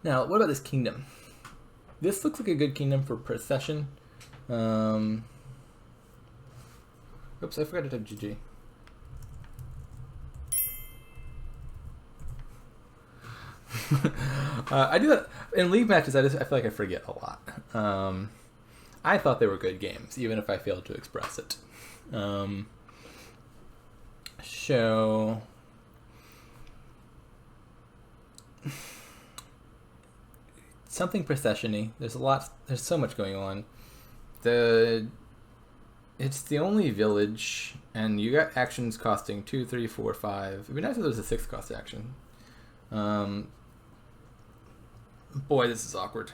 Now, what about this kingdom? This looks like a good kingdom for procession. Oops, I forgot to type GG. I do that in league matches. I feel like I forget a lot. I thought they were good games, even if I failed to express it. So something procession-y. There's so much going on. It's the only village, and you got actions costing 2, 3, 4, 5. It'd be nice if there was a 6 cost action. Boy, this is awkward.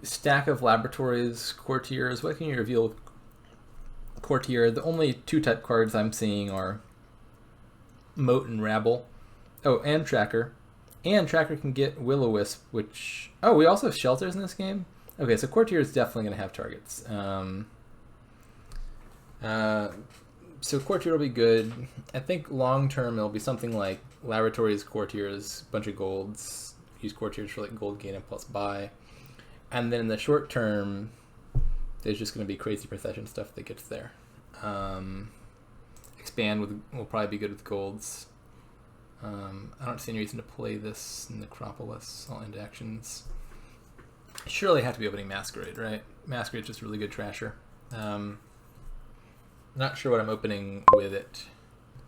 Stack of laboratories, courtiers. What can you reveal with courtier? The only 2 type cards I'm seeing are moat and rabble. Oh, and tracker. And tracker can get will-o-wisp, which... Oh, we also have shelters in this game? Okay, so courtier is definitely going to have targets. So courtier will be good. I think long-term it'll be something like laboratories, courtiers, bunch of golds. Use courtiers for like gold gain and plus buy. And then in the short term, there's just going to be crazy procession stuff that gets there. Expand will probably be good with golds. I don't see any reason to play this Necropolis. All end actions. Surely have to be opening Masquerade, right? Masquerade's just a really good trasher. Not sure what I'm opening with it.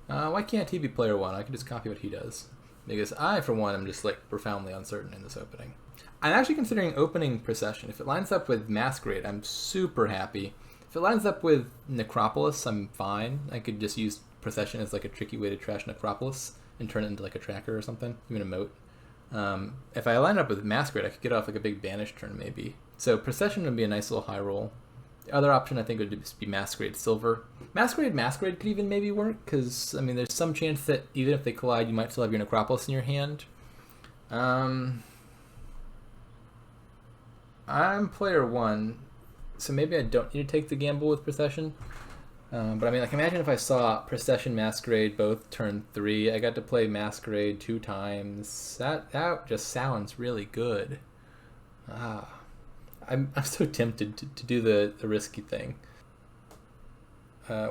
Why can't he be player 1? I can just copy what he does. Because I, for one, am just like profoundly uncertain in this opening. I'm actually considering opening Procession. If it lines up with Masquerade, I'm super happy. If it lines up with Necropolis, I'm fine. I could just use Procession as like a tricky way to trash Necropolis and turn it into like a tracker or something, even a moat. If I line up with Masquerade, I could get off like a big banish turn maybe. So Procession would be a nice little high roll. The other option I think would just be Masquerade Silver. Masquerade could even maybe work, because, I mean, there's some chance that even if they collide, you might still have your Necropolis in your hand. I'm player 1, so maybe I don't need to take the gamble with Procession. But I mean, like, imagine if I saw Procession, Masquerade both turn 3. I got to play Masquerade 2 times. That just sounds really good. I'm so tempted to do the risky thing.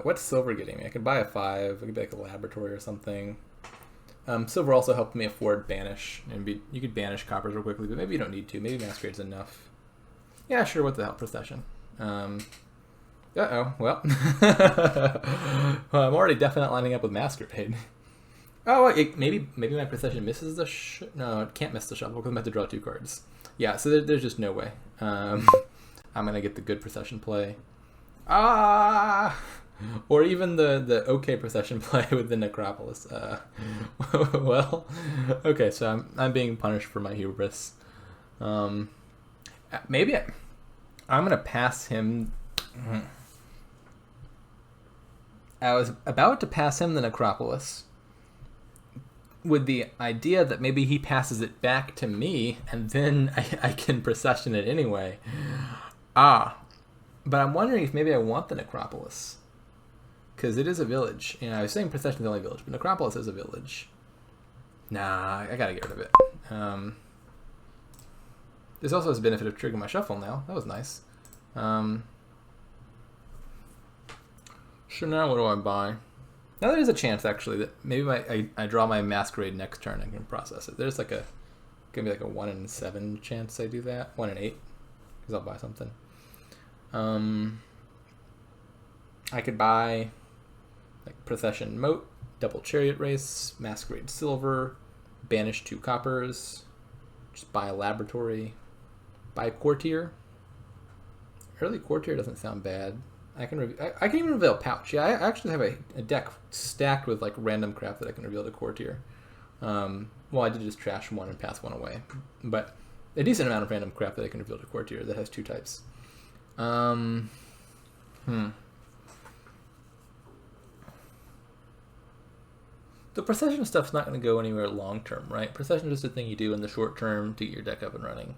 What's silver getting me? I could buy a 5. I could be like a laboratory or something. Silver also helped me afford banish. You could banish coppers real quickly, but maybe you don't need to. Maybe Masquerade's enough. Yeah, sure. What the hell, Procession. Uh-oh. Well, I'm already definitely lining up with Masquerade. Oh, maybe my Procession misses the no, it can't miss the shuffle because I'm about to draw 2 cards. Yeah, so there's just no way. I'm gonna get the good Procession play. Or even the okay Procession play with the Necropolis. Well, okay, so I'm being punished for my hubris. Maybe I'm gonna pass him. I was about to pass him the Necropolis with the idea that maybe he passes it back to me and then I can Procession it anyway. But I'm wondering if maybe I want the Necropolis. Because it is a village. You know, I was saying Procession is the only village, but Necropolis is a village. Nah, I gotta get rid of it. This also has the benefit of triggering my shuffle now. That was nice. So now what do I buy? Now there's a chance actually that maybe I draw my Masquerade next turn and can process it. There's like gonna be like a 1 in 7 chance I do that. 1 in 8, because I'll buy something. I could buy like Procession Moat, Double Chariot Race, Masquerade Silver, banish 2 coppers, just buy a laboratory, buy Courtier. Early Courtier doesn't sound bad. I can even reveal Pouch. Yeah, I actually have a deck stacked with like random crap that I can reveal to Courtier. Well, I did just trash 1 and pass 1 away, but a decent amount of random crap that I can reveal to Courtier that has 2 types. The Procession stuff's not going to go anywhere long term, right? Procession is just a thing you do in the short term to get your deck up and running.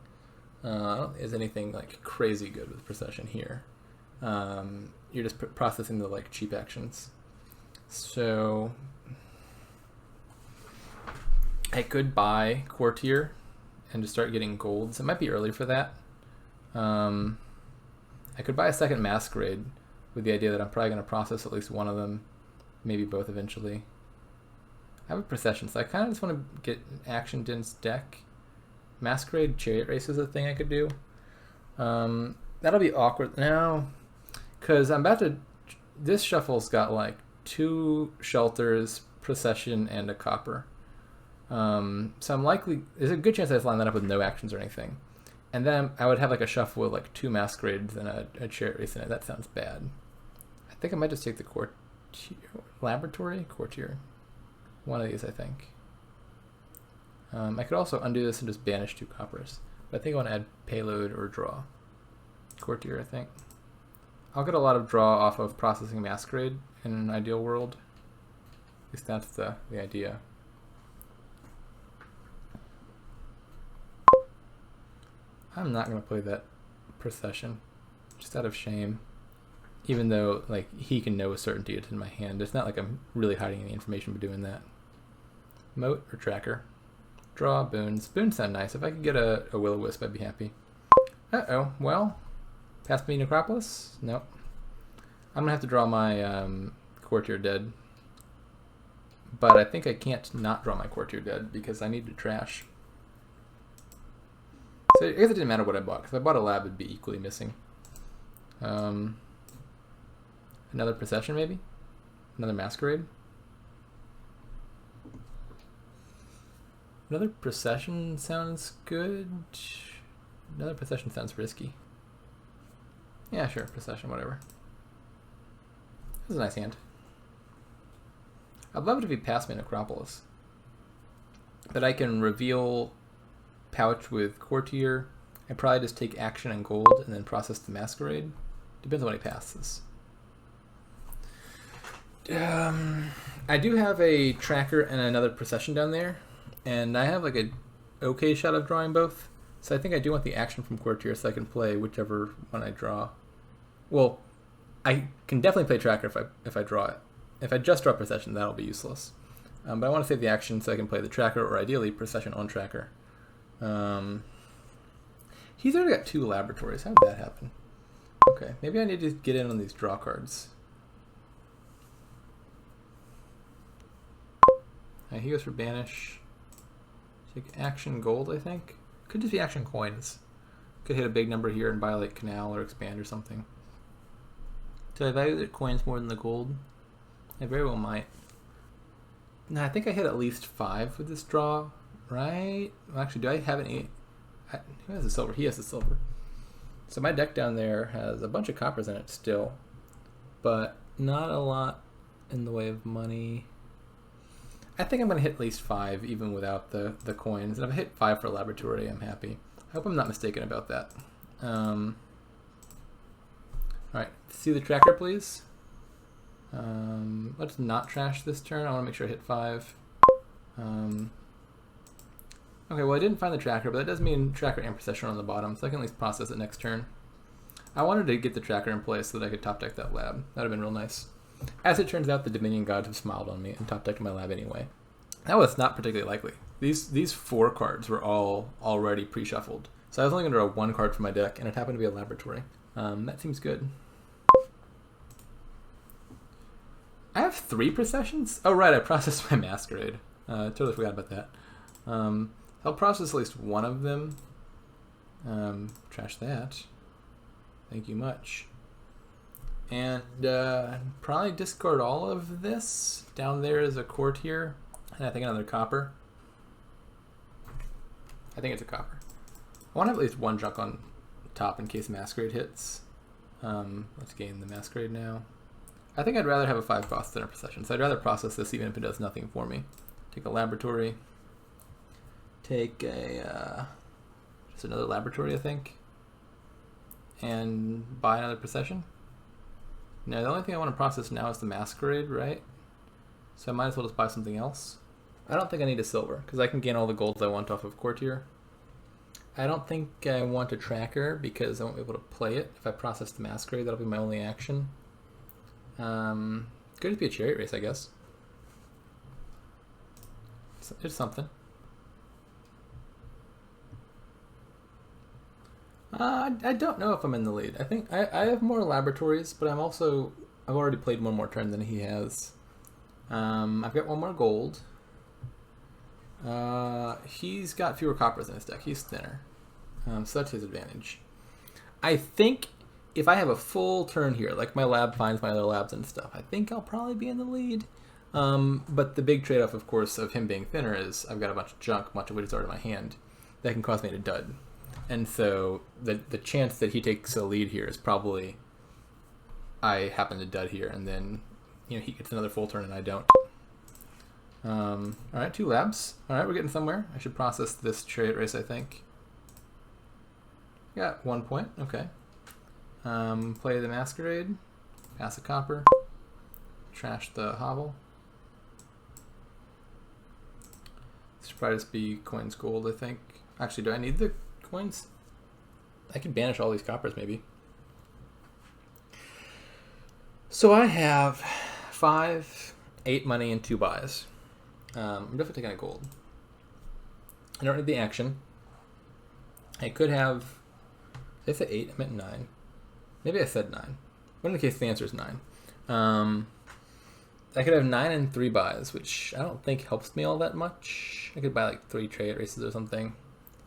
I don't think there's anything like crazy good with Procession here. You're just processing the like cheap actions. So I could buy Courtier and just start getting golds. It might be early for that. I could buy a second Masquerade with the idea that I'm probably going to process at least one of them, maybe both eventually. I have a Procession, so I kind of just want to get an action-dense deck. Masquerade Chariot Race is a thing I could do. That'll be awkward now, because I'm about to... This shuffle's got like 2 Shelters, Procession, and a Copper. So I'm likely... There's a good chance I just line that up with no actions or anything. And then I would have like a shuffle with like 2 Masquerades and a Chariot Race in it. That sounds bad. I think I might just take the Courtier... Laboratory? Courtier. One of these, I think. I could also undo this and just banish 2 coppers. But I think I want to add Payload or Draw. Courtier, I think. I'll get a lot of draw off of processing Masquerade in an ideal world. At least that's the idea. I'm not going to play that Procession, just out of shame. Even though like he can know with certainty it's in my hand. It's not like I'm really hiding any information by doing that. Moat or Tracker? Draw, Boons. Boons sound nice. If I could get a Will-O-Wisp, I'd be happy. Uh-oh. Well, past me Necropolis? Nope. I'm going to have to draw my Courtier dead. But I think I can't not draw my Courtier dead because I need to trash. So I guess it didn't matter what I bought, because if I bought a lab, it'd be equally missing. Another Procession, maybe? Another Masquerade? Another Procession sounds good. Another Procession sounds risky. Yeah, sure, Procession, whatever. This is a nice hand. I'd love it if he passed me Necropolis. But I can reveal Pouch with Courtier. I probably just take action and gold and then process the Masquerade. Depends on what he passes. I do have a Tracker and another Procession down there, and I have like a okay shot of drawing both. So I think I do want the action from Courtier so I can play whichever one I draw. Well, I can definitely play Tracker if I draw it. If I just draw Procession, that'll be useless. But I want to save the action so I can play the Tracker, or ideally Procession on Tracker. He's already got 2 Laboratories. How did that happen? Okay, maybe I need to get in on these draw cards. He goes for Banish. Take action gold, I think. Could just be action coins. Could hit a big number here and buy like Canal or Expand or something. Do I value the coins more than the gold? I very well might. No, I think I hit at least 5 with this draw, right? Well, actually, do I have any? Who has the silver? He has the silver. So my deck down there has a bunch of coppers in it still, but not a lot in the way of money. I think I'm going to hit at least 5 even without the coins. And if I hit 5 for a Laboratory, I'm happy. I hope I'm not mistaken about that. Alright, see the Tracker, please. Let's not trash this turn. I want to make sure I hit 5. Okay, well I didn't find the Tracker, but that does mean Tracker and Procession on the bottom, so I can at least process it next turn. I wanted to get the Tracker in place so that I could top deck that lab. That would have been real nice. As it turns out, the Dominion gods have smiled on me and top decked my lab anyway. That was not particularly likely. These 4 cards were all already pre-shuffled. So I was only going to draw 1 card from my deck, and it happened to be a Laboratory. That seems good. I have 3 Processions? Oh right, I processed my Masquerade. Totally forgot about that. I'll process at least one of them. Trash that. Thank you much. And probably discard all of this. Down there is a Courtier, and I think another copper. I think it's a copper. I want to have at least 1 junk on top in case Masquerade hits. Let's gain the Masquerade now. I think I'd rather have a 5 cost than a Procession, so I'd rather process this even if it does nothing for me. Take a Laboratory. Take a just another Laboratory, I think. And buy another Procession. No, the only thing I want to process now is the Masquerade, right? So I might as well just buy something else. I don't think I need a silver, because I can gain all the golds I want off of Courtier. I don't think I want a Tracker, because I won't be able to play it. If I process the Masquerade, that'll be my only action. Could just be a Chariot Race, I guess. It's something. I don't know if I'm in the lead. I think I have more laboratories, but I've already played one more turn than he has. I've got one more gold. He's got fewer coppers in his deck. He's thinner. So that's his advantage. I think if I have a full turn here, like my lab finds my other labs and stuff, I think I'll probably be in the lead. But the big trade-off, of course, of him being thinner is I've got a bunch of junk, much of which is already in my hand, that can cause me to dud. And so the chance that he takes a lead here is probably I happen to dud here, and then he gets another full turn and I don't. All right, 2 labs. All right, we're getting somewhere. I should process this chariot race, I think. Got 1 point. Okay. Play the masquerade. Pass a copper. Trash the hovel. This should probably just be coins gold, I think. Actually, do I need the coins? I could banish all these coppers, maybe. So I have 5, 8 money, and 2 buys. I'm definitely taking a gold. I don't need the action. I could have... Did I say 8? I meant 9. Maybe I said 9. But in the case, the answer is 9. I could have 9 and 3 buys, which I don't think helps me all that much. I could buy like 3 trade races or something.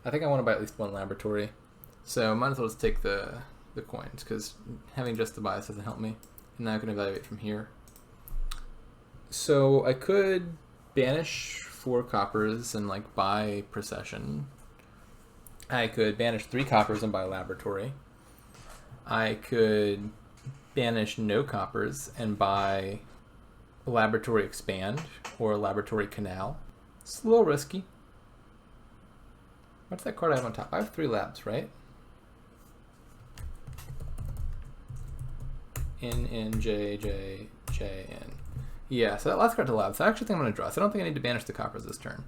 I think I want to buy at least 1 laboratory. So might as well just take the coins, because having just the buys doesn't help me. And now I can evaluate from here. So I could banish 4 coppers and like buy procession. I could banish 3 coppers and buy laboratory. I could banish no coppers and buy laboratory expand or laboratory canal. It's a little risky. What's that card I have on top? I have 3 labs, right? N, J, J, J, N. Yeah, so that last card to lab. So I actually think I'm going to draw. So I don't think I need to banish the coppers this turn.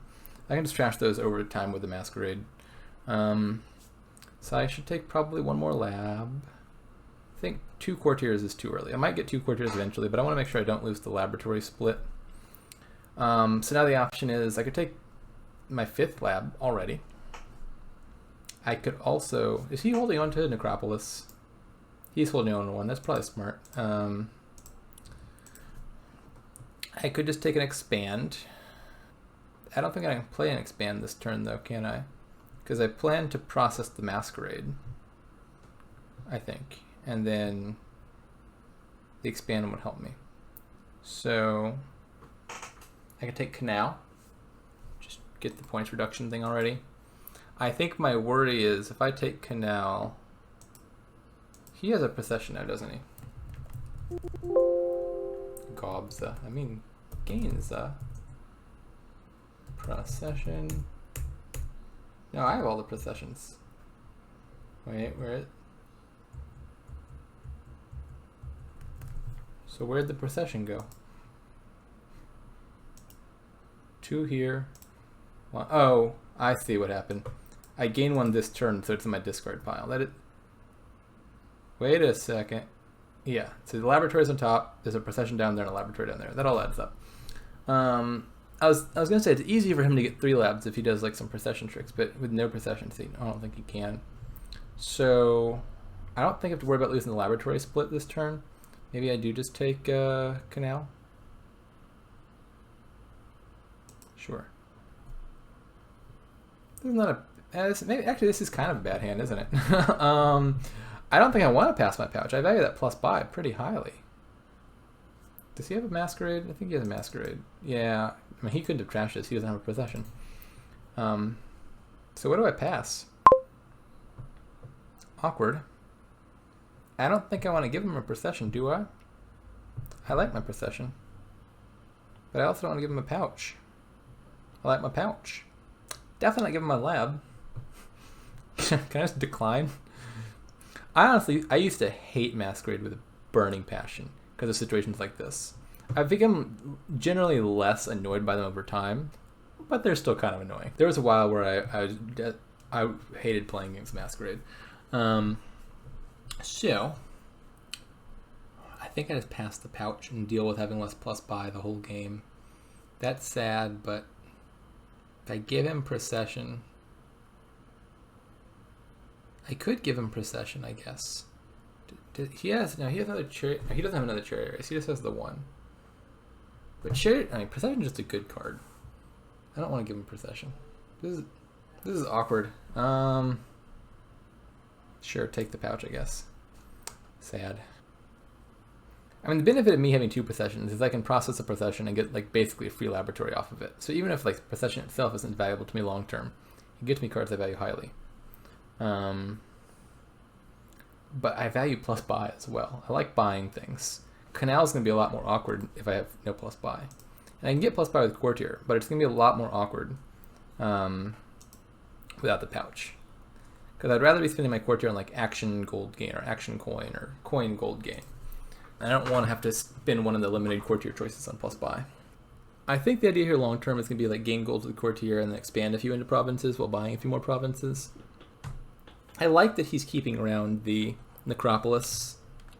I can just trash those over time with the masquerade. So I should take probably 1 more lab. I think 2 courtiers is too early. I might get 2 courtiers eventually, but I want to make sure I don't lose the laboratory split. So now the option is I could take my 5th lab already. I could also... Is he holding on to Necropolis? He's holding on to 1. That's probably smart. I could just take an expand. I don't think I can play an expand this turn, though, can I? Because I plan to process the masquerade, I think. And then the expand would help me. So I could take canal. Just get the points reduction thing already. I think my worry is if I take canal... He has a procession now, doesn't he? Gobs, I mean, gains, procession. No, I have all the processions. Wait, where? So where'd the procession go? 2 here. 1. Oh, I see what happened. I gain 1 this turn, so it's in my discard pile. Let it. Wait a second. Yeah, so the laboratory's on top. There's a procession down there and a laboratory down there. That all adds up. I was gonna say it's easy for him to get 3 labs if he does like some procession tricks, but with no procession seat, I don't think he can. So I don't think I have to worry about losing the laboratory split this turn. Maybe I do just take canal. Sure. This is not a. Maybe actually this is kind of a bad hand, isn't it? I don't think I want to pass my pouch. I value that plus buy pretty highly. Does he have a masquerade? I think he has a masquerade. Yeah, I mean he couldn't have trashed this. He doesn't have a possession. So what do I pass? Awkward. I don't think I want to give him a procession, do I? I like my procession. But I also don't want to give him a pouch. I like my pouch. Definitely not give him my lab. Can I just decline? I used to hate Masquerade with a burning passion because of situations like this. I've become generally less annoyed by them over time, but they're still kind of annoying. There was a while where I hated playing against Masquerade. So, I think I just pass the pouch and deal with having less plus buy the whole game. That's sad, but if I give him procession, I could give him procession, I guess. He has another chariot. He doesn't have another chariot race. He just has the one. But chariot, procession is just a good card. I don't want to give him procession. This is awkward. Sure, take the pouch, I guess. Sad. I mean, the benefit of me having 2 processions is I can process a procession and get like basically a free laboratory off of it. So even if like procession itself isn't valuable to me long term, it gets me cards I value highly. But I value plus buy as well. I like buying things. Canal is going to be a lot more awkward if I have no plus buy. And I can get plus buy with Courtier, but it's going to be a lot more awkward without the pouch. Because I'd rather be spending my Courtier on like action gold gain or action coin or coin gold gain. I don't want to have to spend one of the limited Courtier choices on plus buy. I think the idea here long term is going to be like gain gold with Courtier and then expand a few into provinces while buying a few more provinces. I like that he's keeping around the Necropolis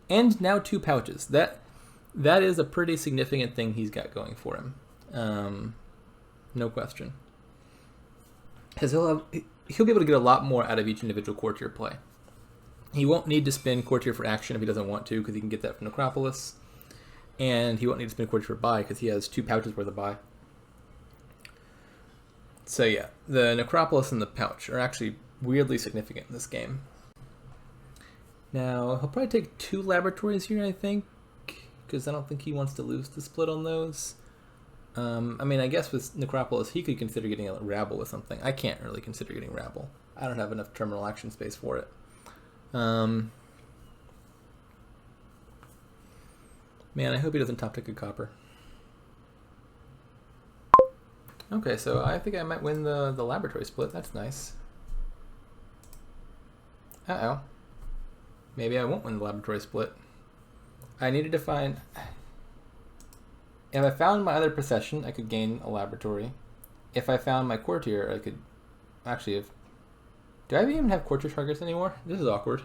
and now 2 pouches. That is a pretty significant thing he's got going for him. No question. Because he'll be able to get a lot more out of each individual Courtier play. He won't need to spend Courtier for action if he doesn't want to, because he can get that from Necropolis. And he won't need to spend Courtier for buy, because he has 2 pouches worth of buy. So yeah, the Necropolis and the pouch are actually weirdly significant in this game. Now, he'll probably take 2 laboratories here, I think, because I don't think he wants to lose the split on those. I guess with Necropolis, he could consider getting a Rabble with something. I can't really consider getting Rabble. I don't have enough terminal action space for it. Man, I hope he doesn't top tick a copper. Okay, so I think I might win the laboratory split. That's nice. Uh-oh. Maybe I won't win the laboratory split. I needed to find... If I found my other procession, I could gain a laboratory. If I found my Courtier, I could... Actually, do I even have Courtier targets anymore? This is awkward.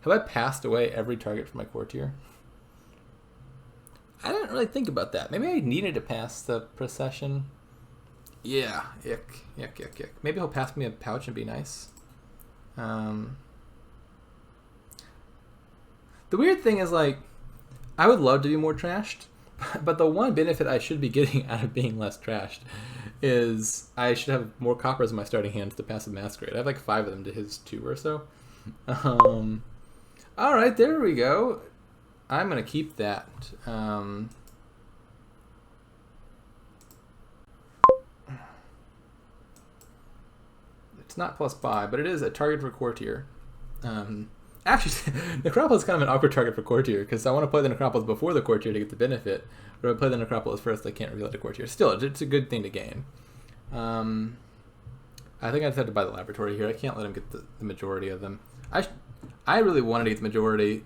Have I passed away every target for my Courtier? I didn't really think about that. Maybe I needed to pass the procession. Yeah, ick. Maybe he'll pass me a pouch and be nice. The weird thing is, like, I would love to be more trashed, but the one benefit I should be getting out of being less trashed is I should have more coppers in my starting hands to pass a Masquerade. I have like 5 of them to his 2 or so. Alright, there we go. I'm going to keep that. It's not plus buy, but it is a target for Courtier. Actually, Necropolis is kind of an awkward target for Courtier, because I want to play the Necropolis before the Courtier to get the benefit, but if I play the Necropolis first, I can't reveal it to Courtier. Still, it's a good thing to gain. I think I just have to buy the laboratory here. I can't let him get the majority of them. I really wanted to get the majority.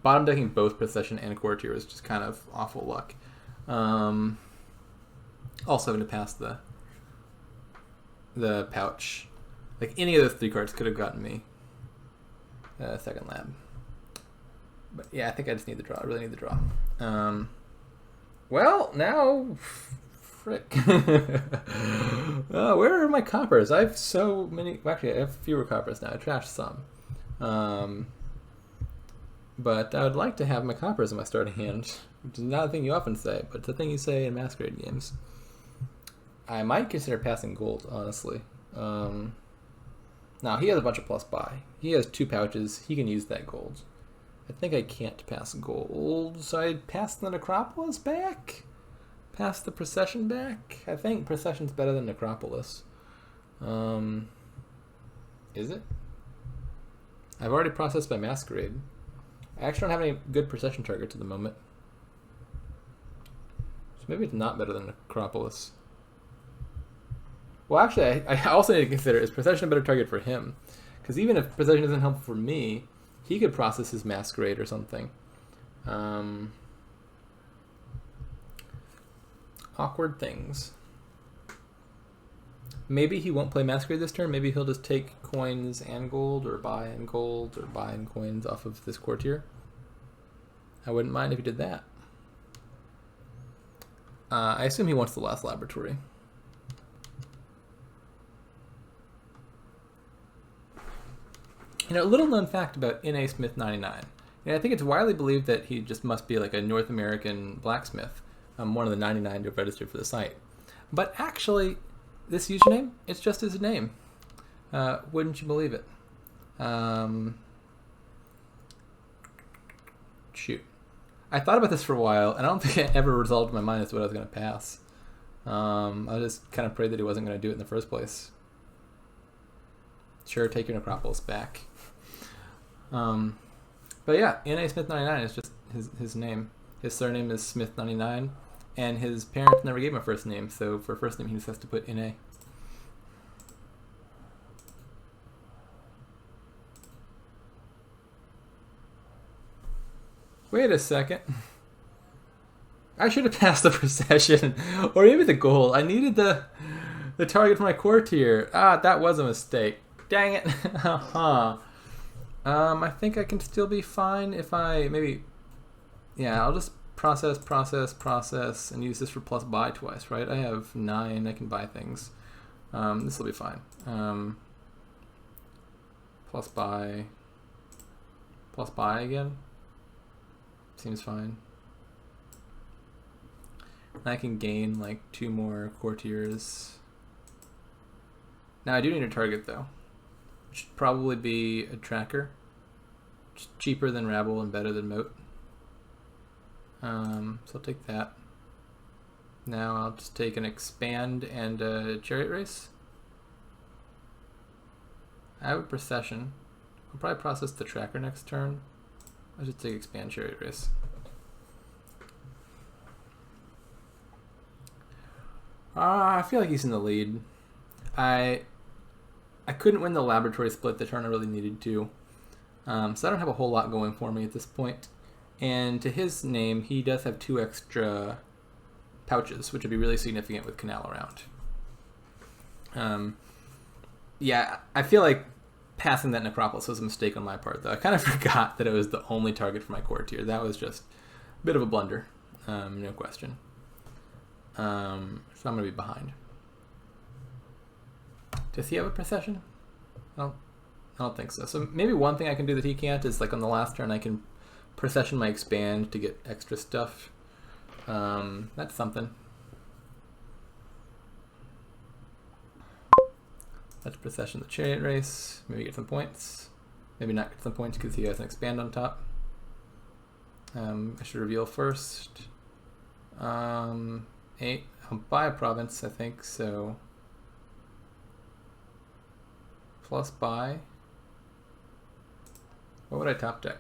Bottom decking both Procession and Courtier is just kind of awful luck. Also having to pass the pouch. Like, any of those 3 cards could have gotten me second lab. But yeah, I think I just need the draw. I really need the draw. Well, now... Frick. Where are my coppers? I have so many... Actually, I have fewer coppers now. I trashed some. But I would like to have my coppers in my starting hand, which is not a thing you often say, but it's a thing you say in Masquerade games. I might consider passing gold, honestly. Now, he has a bunch of plus buy. He has 2 pouches. He can use that gold. I think I can't pass gold, so I'd pass the Necropolis back? Pass the Procession back? I think Procession's better than Necropolis. Is it? I've already processed my Masquerade. I actually don't have any good Procession targets at the moment. So maybe it's not better than Necropolis. Well, actually, I also need to consider, is Procession a better target for him? Because even if Procession isn't helpful for me, he could process his Masquerade or something. Awkward things. Maybe he won't play Masquerade this turn. Maybe he'll just take coins and gold, or buy and gold, or buy and coins off of this Courtier. I wouldn't mind if he did that. I assume he wants the last laboratory. A little known fact about nasmith99. I think it's widely believed that he just must be like a North American blacksmith, one of the 99 to have registered for the site. But actually, this username, it's just his name. Wouldn't you believe it? Shoot. I thought about this for a while, and I don't think it ever resolved in my mind as to what I was going to pass. I just kind of prayed that he wasn't going to do it in the first place. Sure, take your Necropolis back. But yeah, nasmith99 is just his name. His surname is Smith99, and his parents never gave him a first name, so for a first name he just has to put NA. Wait a second. I should have passed the procession, or maybe the gold. I needed the target for my courtier. That was a mistake. Dang it. I think I can still be fine if I maybe... Yeah, I'll just process, and use this for plus buy twice, right? I have 9, I can buy things. This will be fine. Plus buy again. Seems fine. I can gain like 2 more courtiers. Now I do need a target though. Should probably be a tracker. It's cheaper than Rabble and better than Moat. So I'll take that. Now I'll just take an expand and a chariot race. I have a procession. I'll probably process the tracker next turn. I should take expand chariot race. I feel like he's in the lead. I couldn't win the laboratory split the turn I really needed to. So I don't have a whole lot going for me at this point. And to his name, he does have 2 extra pouches, which would be really significant with Canal around. Yeah, I feel like passing that Necropolis was a mistake on my part, though. I kind of forgot that it was the only target for my courtier. That was just a bit of a blunder, no question. So I'm going to be behind. Does he have a procession? I don't think so. So maybe one thing I can do that he can't is like on the last turn I can procession my expand to get extra stuff. That's something. Let's procession the chariot race. Maybe get some points. Maybe not get some points because he has an expand on top. I should reveal first. 8. I'll buy a province, I think, so plus buy. What would I top deck?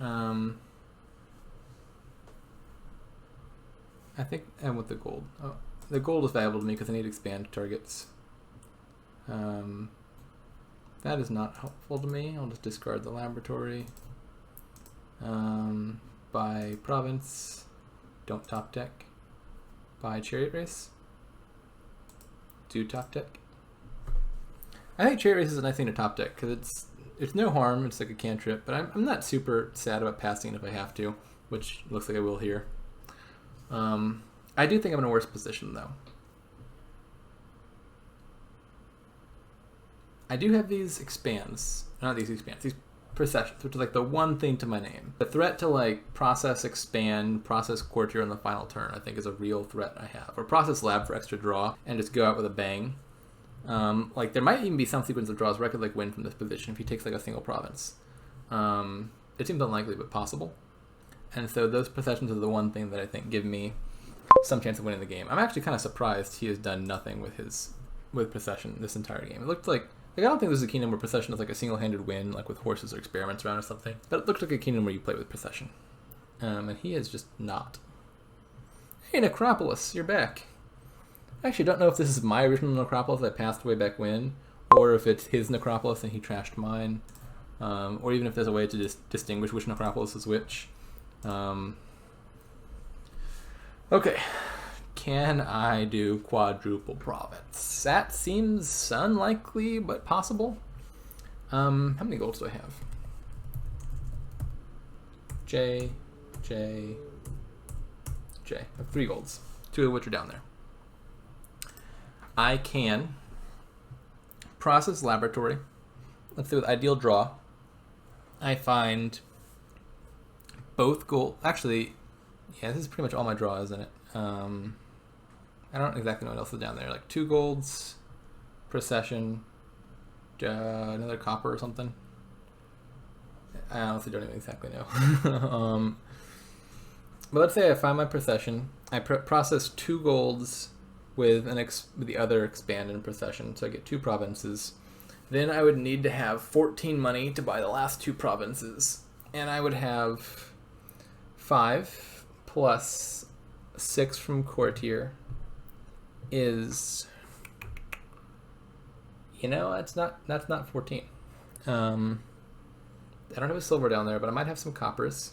I think I'm with the gold. Oh, the gold is valuable to me because I need expand targets. That is not helpful to me. I'll just discard the laboratory. Buy province. Don't top deck. Buy chariot race. Do top deck. I think chariot race is a nice thing to top deck because it's no harm. It's like a cantrip, but I'm not super sad about passing it if I have to, which looks like I will here. I do think I'm in a worse position though. I do have these expands, not these expands, these processions, which is like the one thing to my name. The threat to like process expand, process courtier on the final turn, I think is a real threat I have. Or process lab for extra draw and just go out with a bang. Like there might even be some sequence of draws where I could like win from this position if he takes like a single province. It seems unlikely but possible. And so those processions are the one thing that I think give me some chance of winning the game. I'm actually kind of surprised he has done nothing with procession this entire game. It looked like I don't think this is a kingdom where procession is like a single-handed win, like with horses or experiments around or something. But it looked like a kingdom where you play with procession. And he is just not. Hey, Necropolis, you're back. I actually don't know if this is my original Necropolis I passed way back when, or if it's his Necropolis and he trashed mine, or even if there's a way to just distinguish which Necropolis is which. Okay. Can I do quadruple province? That seems unlikely, but possible. How many golds do I have? J. I have 3 golds, 2 of which are down there. I can process laboratory. Let's do with ideal draw. I find both gold. Actually, yeah, this is pretty much all my draw, isn't it? I don't exactly know what else is down there. Like 2 golds, procession, another copper or something. I honestly don't even exactly know. But let's say I find my procession. I process 2 golds with the other expand and procession, so I get 2 provinces. Then I would need to have 14 money to buy the last 2 provinces, and I would have 5 plus 6 from courtier is, that's not 14. I don't have a silver down there, but I might have some coppers.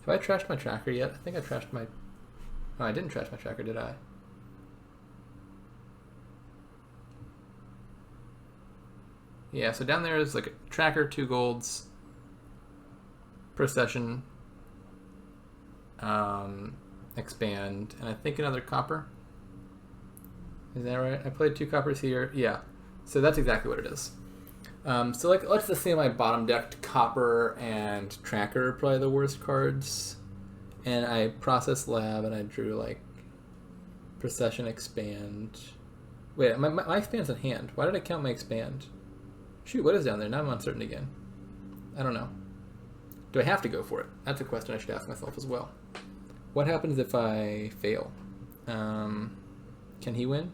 Have I trashed my tracker yet? I think I trashed my... Oh, I didn't trash my tracker, did I? Yeah, so down there is like a tracker, 2 golds, procession, expand, and I think another copper. Is that right? I played 2 coppers here. Yeah, so that's exactly what it is. So like, let's just say my bottom decked copper and tracker are probably the worst cards, and I processed lab and I drew like procession, expand. Wait, my expand's in hand. Why did I count my expand? Shoot, what is down there? Now I'm uncertain again. I don't know. Do I have to go for it? That's a question I should ask myself as well. What happens if I fail? Can he win?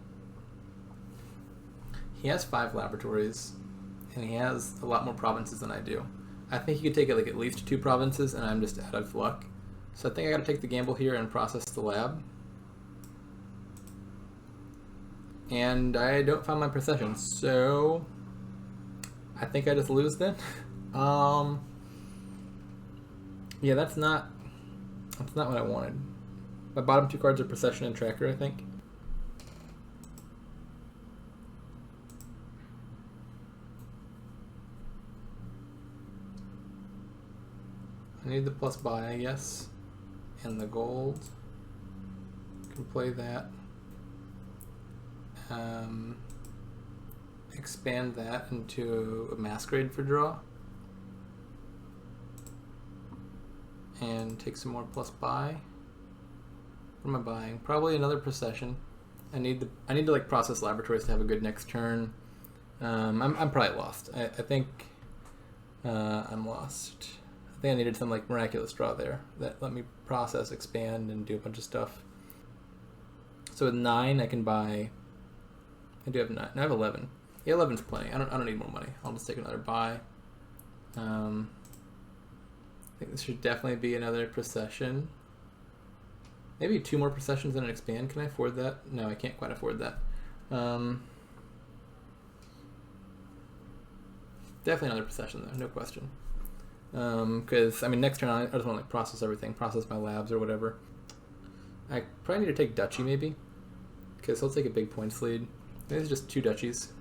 He has 5 laboratories, and he has a lot more provinces than I do. I think he could take like at least 2 provinces, and I'm just out of luck. So I think I gotta take the gamble here and process the lab. And I don't find my procession, so I think I just lose then. Yeah, that's not what I wanted. My bottom 2 cards are procession and tracker, I think. I need the plus buy, I guess, and the gold. Can play that. Expand that into a masquerade for draw. And take some more plus buy. What am I buying? Probably another procession. I need to like process laboratories to have a good next turn. I'm probably lost. I think I'm lost. I think I needed some like miraculous draw there that let me process, expand, and do a bunch of stuff. So with 9, I can buy. I do have 9. I have 11. Yeah, 11's plenty. I don't need more money. I'll just take another buy. I think this should definitely be another procession. Maybe 2 more processions and an expand. Can I afford that? No, I can't quite afford that. Definitely another procession though, no question. Because I mean, next turn I just want to like process everything, process my labs or whatever. I probably need to take duchy maybe, because he'll take a big points lead. There's just 2 duchies.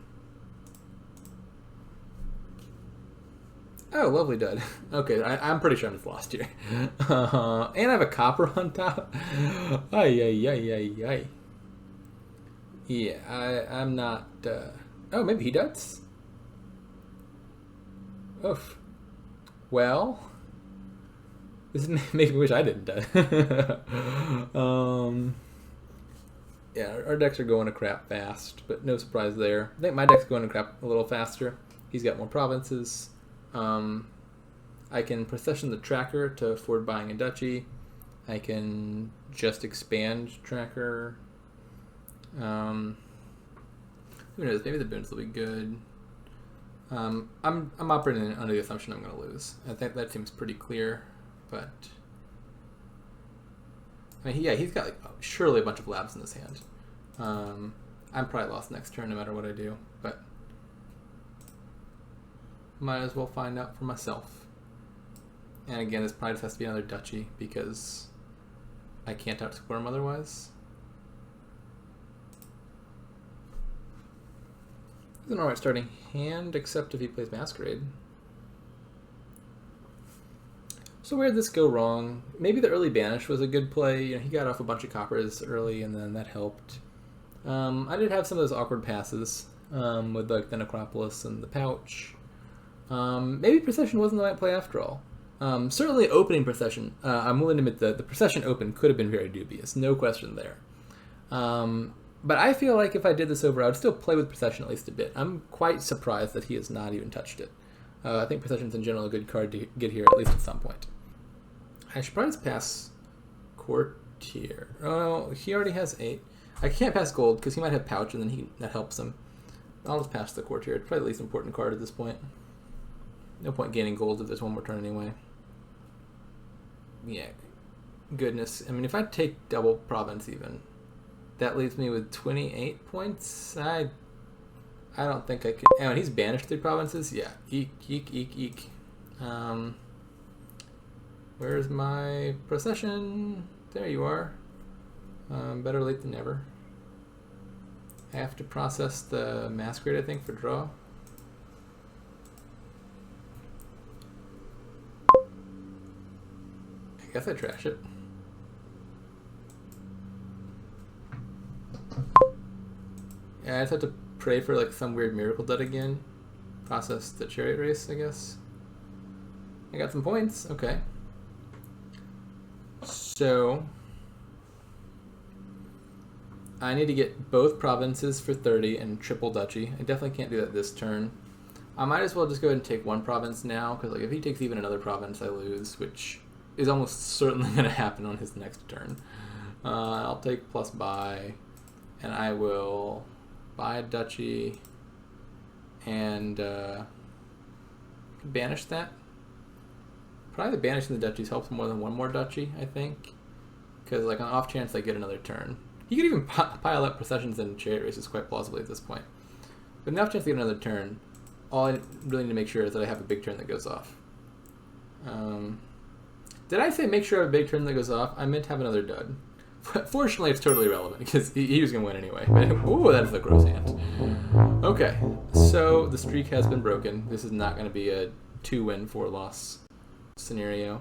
Oh, lovely dud. Okay, I'm pretty sure I'm just lost here. And I have a copper on top. Ay. Yeah, I'm not... Oh, maybe he does? Oof. Well... This is making me wish I didn't die. Yeah, our decks are going to crap fast, but no surprise there. I think my deck's going to crap a little faster. He's got more provinces. I can procession the tracker to afford buying a duchy. I can just expand tracker. Who knows? Maybe the boons will be good. I'm operating under the assumption I'm going to lose. I think that seems pretty clear, but I mean, yeah, he's got like surely a bunch of labs in his hand. I'm probably lost next turn no matter what I do, but might as well find out for myself. And again, this probably just has to be another duchy because I can't outscore him otherwise. It's an alright starting hand, except if he plays Masquerade. So where did this go wrong? Maybe the early banish was a good play. You know, he got off a bunch of coppers early, and then that helped. I did have some of those awkward passes with like the Necropolis and the pouch. Maybe Procession wasn't the right play after all. Certainly opening Procession, I'm willing to admit that the Procession open could have been very dubious, no question there. But I feel like if I did this over, I would still play with Procession at least a bit. I'm quite surprised that he has not even touched it. I think Procession's in general a good card to get here, at least at some point. I should probably just pass Courtier. Oh, he already has 8. I can't pass Gold because he might have Pouch, and then that helps him. I'll just pass the Courtier. It's probably the least important card at this point. No point gaining Gold if there's one more turn anyway. Yeah, goodness. I mean, if I take double Province even, that leaves me with 28 points. I don't think I could. Oh, and he's banished 3 provinces? Yeah. Eek, eek, eek, eek. Where's my Procession? There you are. Better late than never. I have to process the Masquerade, I think, for draw. I guess I trash it. Yeah, I just have to pray for like some weird miracle dud again. Process the Chariot Race, I guess. I got some points. Okay. So I need to get both provinces for 30 and triple duchy. I definitely can't do that this turn. I might as well just go ahead and take one province now, because like if he takes even another province, I lose, which is almost certainly going to happen on his next turn. I'll take plus buy, and I will buy a duchy and banish that. Probably banishing the duchies helps more than one more duchy, I think, because like on the off chance I get another turn. You could even pile up Processions and Chariot Races quite plausibly at this point. But in the off chance to get another turn, all I really need to make sure is that I have a big turn that goes off. Did I say make sure I have a big turn that goes off? I meant to have another dud. Fortunately, it's totally irrelevant because he was going to win anyway. Ooh, that's a gross hand. Okay, so the streak has been broken. This is not going to be a 2-win, 4-loss scenario.